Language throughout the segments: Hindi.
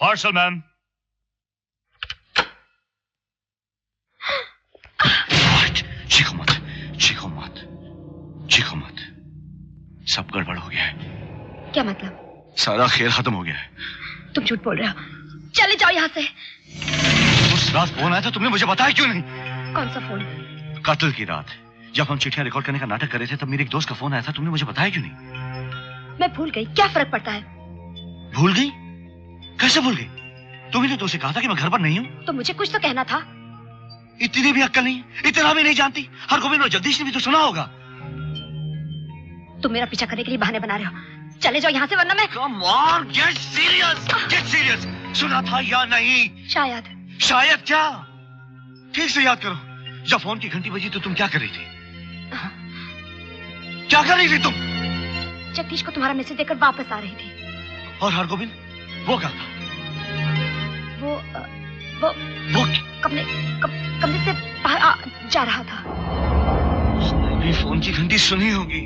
Parcel ma'am. चीखो मत, चीखो मत, चीखो मत। सब गड़बड़ हो गया है। क्या मतलब? सारा खेल खत्म हो गया है। तुम झूठ बोल रहे हो। चले जाओ यहाँ से। उस रात फोन आया था, तुमने मुझे बताया क्यों नहीं? कौन सा फोन? कत्ल की रात, जब हम चिट्ठियां रिकॉर्ड करने का नाटक कर रहे थे, तब मेरे एक दोस्त का फोन आया था, तुमने मुझे बताया क्यों नहीं? मैं भूल गई, क्या फर्क पड़ता है? भूल गई? कैसे भूल गई? तुमने तो उसे कहा था कि मैं घर पर नहीं हूँ। तो मुझे कुछ तो कहना था। इतनी भी अक्ल नहीं, इतना भी नहीं जानती। हरगोविंद और जगदीश ने भी तो सुना होगा। तुम मेरा पीछा करने के लिए बहाने बना रहे हो। चले जाओ यहाँ से, वरना मैं। Come on, get serious, get serious। सुना था या नहीं? शायद। शायद क्या? ठीक से याद करो, जब फोन की घंटी बजी तो तुम क्या कर रही थी? क्या कर रही थी तुम? जगदीश को तुम्हारा मैसेज देकर वापस आ रही थी। और हरगोविंद, वो क्या था? वो कमरे से बाहर जा रहा था। उसने भी फोन की घंटी सुनी होगी।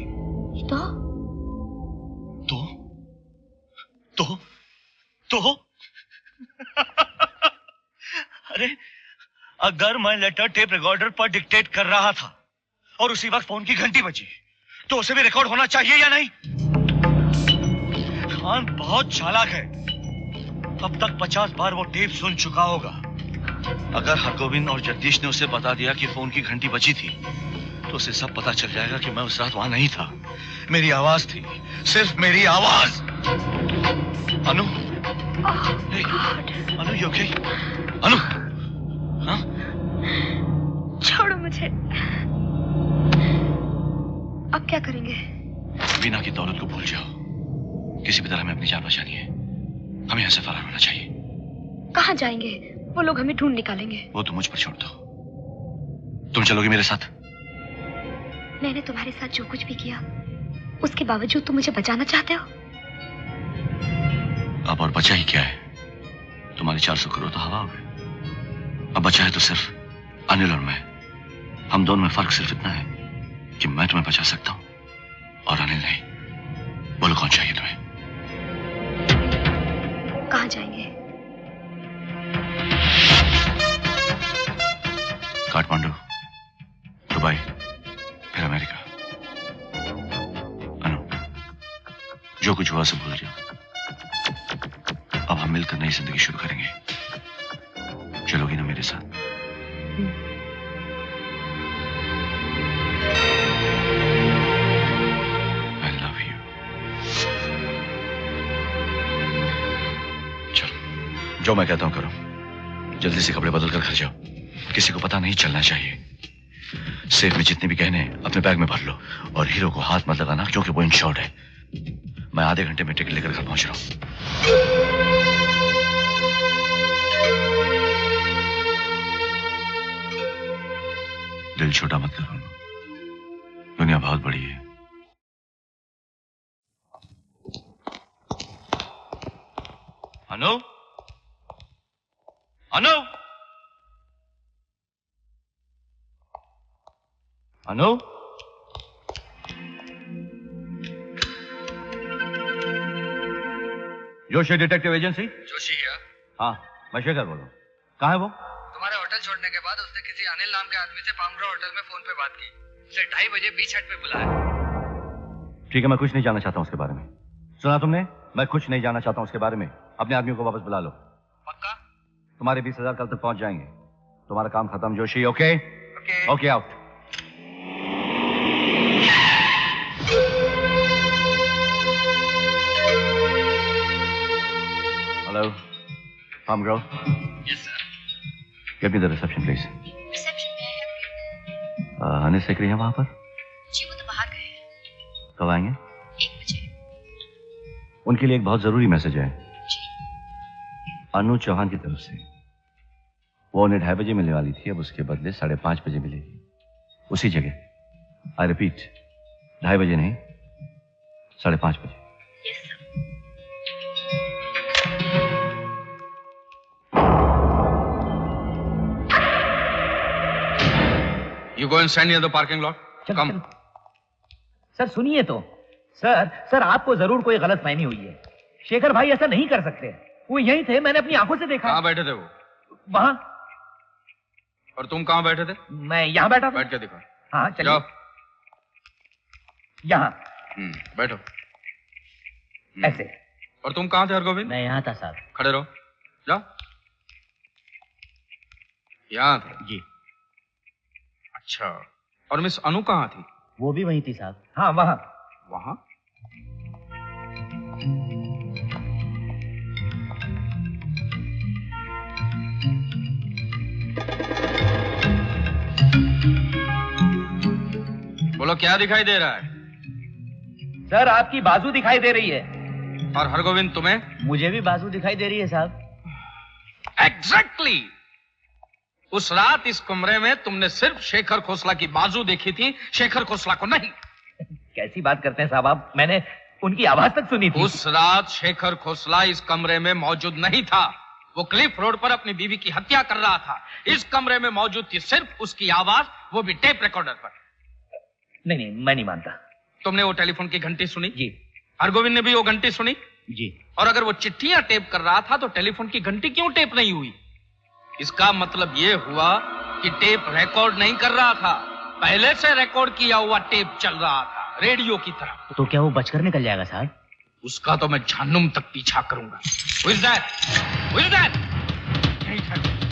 तो अरे, अगर मैं लेटर टेप रिकॉर्डर पर डिक्टेट कर रहा था और उसी वक्त फोन की घंटी बजी, तो उसे भी रिकॉर्ड होना चाहिए या नहीं? खान बहुत चालाक है। अब तक 50 बार वो टेप सुन चुका होगा। अगर हरगोविंद और जगदीश ने उसे बता दिया कि फोन की घंटी बजी थी, तो उसे सब पता चल जाएगा कि मैं उस रात वहां नहीं था। मेरी आवाज थी, सिर्फ मेरी आवाज। अनु, अनु, you okay? अनु, हाँ? छोड़ो मुझे। अब क्या करेंगे? वीना की दौलत को भूल जाओ। किसी भी तरह हमें अपनी जान बचानी है। हमें यहाँ से फरार होना चाहिए। कहाँ जाएंगे? वो लोग हमें ढूंढ निकालेंगे। वो तो मुझ पर छोड़ दो। तुम चलोगी मेरे साथ? मैंने तुम्हारे साथ जो कुछ भी किया, उसके बावजूद तुम मुझे बचाना चाहते हो? अब और बचा ही क्या है? तुम्हारे 400 करोड़ तो हवा हो गए। अब बचा है तो सिर्फ अनिल और मैं। हम दोनों में फर्क सिर्फ इतना है कि मैं तुम्हें बचा सकता हूं और अनिल नहीं। बोलो कौन चाहिए तुम्हें? कहाँ जाएंगे? काठमांडू, दुबई, फिर अमेरिका। अनु, जो कुछ हुआ सब भूल जाओ। अब हम मिलकर नई जिंदगी शुरू करेंगे। चलोगी ना मेरे साथ? I love you। चलो, जो मैं कहता हूं करो। जल्दी से कपड़े बदल कर घर जाओ। किसी को पता नहीं चलना चाहिए। सेफ में जितने भी गहने अपने बैग में भर लो और हीरो को हाथ मत लगाना, क्योंकि वो इंश्योर्ड है। मैं आधे घंटे में टिकट लेकर घर पहुंच रहा हूं। दिल छोटा मत करो, दुनिया बहुत बड़ी है। अनु, अनु, अनु, जोशी डिटेक्टिव एजेंसी। जोशी है? हाँ, मैं शेखर बोल रहा हूँ। कहाँ है वो? तुम्हारे होटल छोड़ने के बाद उसने किसी अनिल नाम के आदमी से पामग्रो होटल में फोन पे बात की। उसे 2:30 बजे बीच हट पे बुलाया। ठीक है, मैं कुछ नहीं जानना चाहता हूँ उसके बारे में। सुना तुमने? मैं कुछ नहीं जानना चाहता हूँ उसके बारे में। अपने आदमियों को वापस बुला लो। पक्का? तुम्हारे 20,000 कल तक पहुंच जाएंगे। तुम्हारा काम खत्म Joshi. Okay? Okay, out. Hello, Palmgrove. Yes sir. Get me the reception, please. Reception में है। अनिल सेक्रेटरी है वहां पर? जी, वो तो बाहर गए हैं। कब आएंगे? 1 बजे। उनके लिए एक बहुत जरूरी मैसेज है। जी। अनु चौहान की तरफ से। वो उन्हें 2:30 बजे मिलने वाली थी, अब उसके बदले 5:30 बजे मिलेगी। उसी जगह। आई रिपीट, 2:30 बजे नहीं, 5:30 बजे। Yes sir. You go and stand near the parking lot. Come. Sir सुनिए तो। सर आपको जरूर कोई गलतफहमी हुई है। शेखर भाई ऐसा नहीं कर सकते। वो यहीं थे, मैंने अपनी आंखों से देखा। कहाँ बैठे थे वो? वहाँ। और तुम कहाँ बैठे थे? मैं यहाँ बैठा था। बैठ के दिखा। हाँ चलिए। जाओ। यहाँ। बैठो। ऐसे। और तुम कहाँ थे हरगोविंद? मैं यहाँ था साहब। खड़े रहो। जाओ। यहाँ थे? जी। अच्छा, और मिस अनु कहाँ थी? वो भी वहीं थी साहब। हाँ वहाँ। वहाँ? बोलो क्या दिखाई दे रहा है? सर आपकी बाजू दिखाई दे रही है। और हरगोविंद तुम्हें? मुझे भी बाजू दिखाई दे रही है साहब। एग्जैक्टली। उस रात इस कमरे में तुमने सिर्फ शेखर खोसला की बाजू देखी थी, शेखर खोसला को नहीं। कैसी बात करते हैं साहब आप? मैंने उनकी आवाज तक सुनी थी। उस रात शेखर खोसला इस कमरे में मौजूद नहीं था। वो क्लिफ रोड पर अपनी बीवी की हत्या कर रहा था। इस कमरे में मौजूद थी सिर्फ उसकी आवाज, वो भी टेप रिकॉर्डर पर। नहीं, मैं नहीं मानता। तुमने वो टेलीफोन की घंटी सुनी? जी। हरगोविंद ने भी वो घंटी सुनी? जी। और अगर वो चिट्ठियां टेप कर रहा था तो टेलीफोन की घंटी क्यों टेप नहीं हुई? इसका मतलब ये हुआ कि टेप रिकॉर्ड नहीं कर रहा था, पहले से रिकॉर्ड किया हुआ टेप चल रहा था, रेडियो की तरह। तो क्या वो बचकर निकल जाएगा साहब? उसका तो मैं जहन्नुम तक पीछा करूंगा। Who is that? Who is that? यहीं ठहरो।